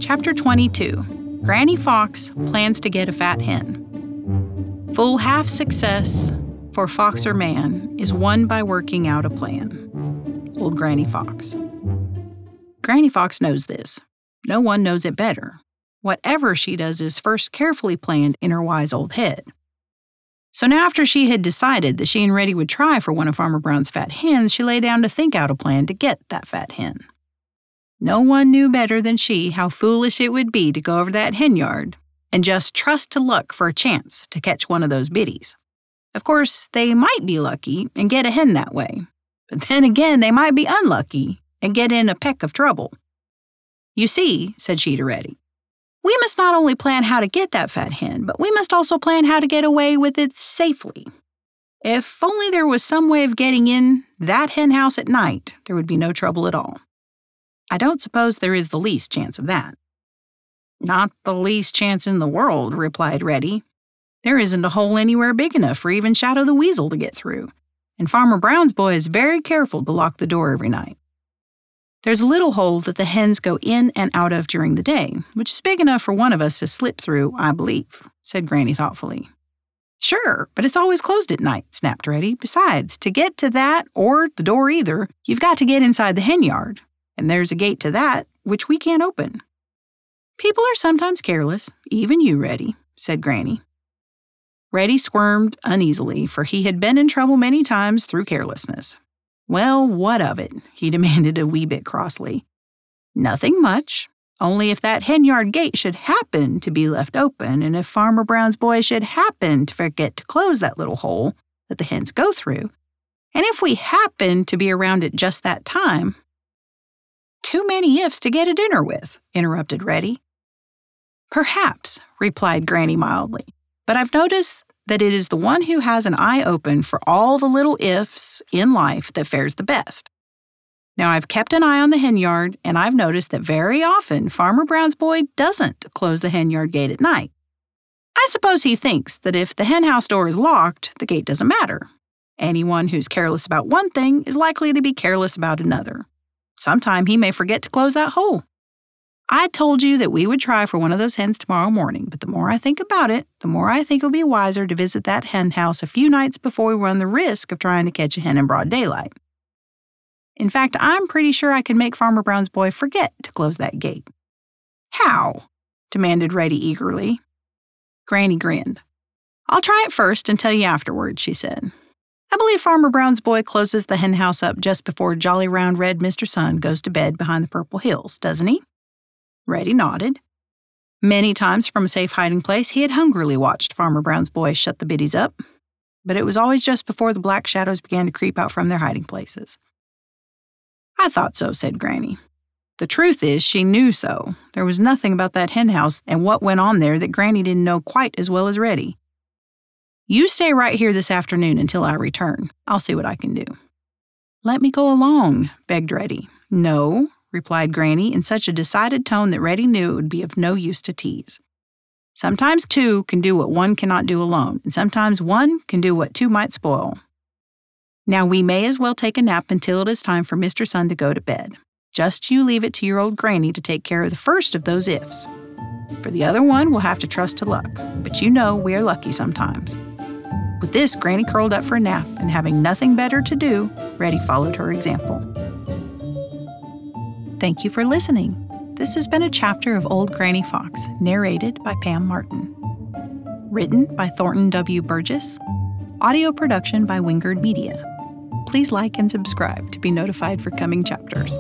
Chapter 22. Granny Fox Plans to Get a Fat Hen. Full half success for fox or man is won by working out a plan. Old Granny Fox. Granny Fox knows this. No one knows it better. Whatever she does is first carefully planned in her wise old head. So now after she had decided that she and Reddy would try for one of Farmer Brown's fat hens, she lay down to think out a plan to get that fat hen. No one knew better than she how foolish it would be to go over that hen yard and just trust to luck for a chance to catch one of those biddies. Of course, they might be lucky and get a hen that way, but then again, they might be unlucky and get in a peck of trouble. You see, said she to Reddy, we must not only plan how to get that fat hen, but we must also plan how to get away with it safely. If only there was some way of getting in that hen house at night, there would be no trouble at all. I don't suppose there is the least chance of that. Not the least chance in the world, replied Reddy. There isn't a hole anywhere big enough for even Shadow the Weasel to get through, and Farmer Brown's boy is very careful to lock the door every night. There's a little hole that the hens go in and out of during the day, which is big enough for one of us to slip through, I believe, said Granny thoughtfully. Sure, but it's always closed at night, snapped Reddy. Besides, to get to that, or the door either, you've got to get inside the hen yard, and there's a gate to that, which we can't open. People are sometimes careless, even you, Reddy, said Granny. Reddy squirmed uneasily, for he had been in trouble many times through carelessness. Well, what of it? He demanded a wee bit crossly. Nothing much, only if that hen yard gate should happen to be left open, and if Farmer Brown's boy should happen to forget to close that little hole that the hens go through, and if we happen to be around at just that time. Too many ifs to get a dinner with, interrupted Reddy. Perhaps, replied Granny mildly, but I've noticed that it is the one who has an eye open for all the little ifs in life that fares the best. Now, I've kept an eye on the hen yard, and I've noticed that very often Farmer Brown's boy doesn't close the hen yard gate at night. I suppose he thinks that if the hen house door is locked, the gate doesn't matter. Anyone who's careless about one thing is likely to be careless about another. Sometime he may forget to close that hole. I told you that we would try for one of those hens tomorrow morning, but the more I think about it, the more I think it would be wiser to visit that hen house a few nights before we run the risk of trying to catch a hen in broad daylight. In fact, I'm pretty sure I can make Farmer Brown's boy forget to close that gate. How? Demanded Reddy eagerly. Granny grinned. I'll try it first and tell you afterward, she said. I believe Farmer Brown's boy closes the hen house up just before jolly round red Mr. Sun goes to bed behind the purple hills, doesn't he? Reddy nodded. Many times from a safe hiding place, he had hungrily watched Farmer Brown's boy shut the biddies up, but it was always just before the black shadows began to creep out from their hiding places. I thought so, said Granny. The truth is, she knew so. There was nothing about that hen house and what went on there that Granny didn't know quite as well as Reddy. You stay right here this afternoon until I return. I'll see what I can do. Let me go along, begged Reddy. No, replied Granny in such a decided tone that Reddy knew it would be of no use to tease. Sometimes two can do what one cannot do alone, and sometimes one can do what two might spoil. Now we may as well take a nap until it is time for Mr. Sun to go to bed. Just you leave it to your old Granny to take care of the first of those ifs. For the other one, we'll have to trust to luck, but you know we are lucky sometimes. With this, Granny curled up for a nap, and having nothing better to do, Reddy followed her example. Thank you for listening. This has been a chapter of Old Granny Fox, narrated by Pam Martin. Written by Thornton W. Burgess. Audio production by Wingerd Media. Please like and subscribe to be notified for coming chapters.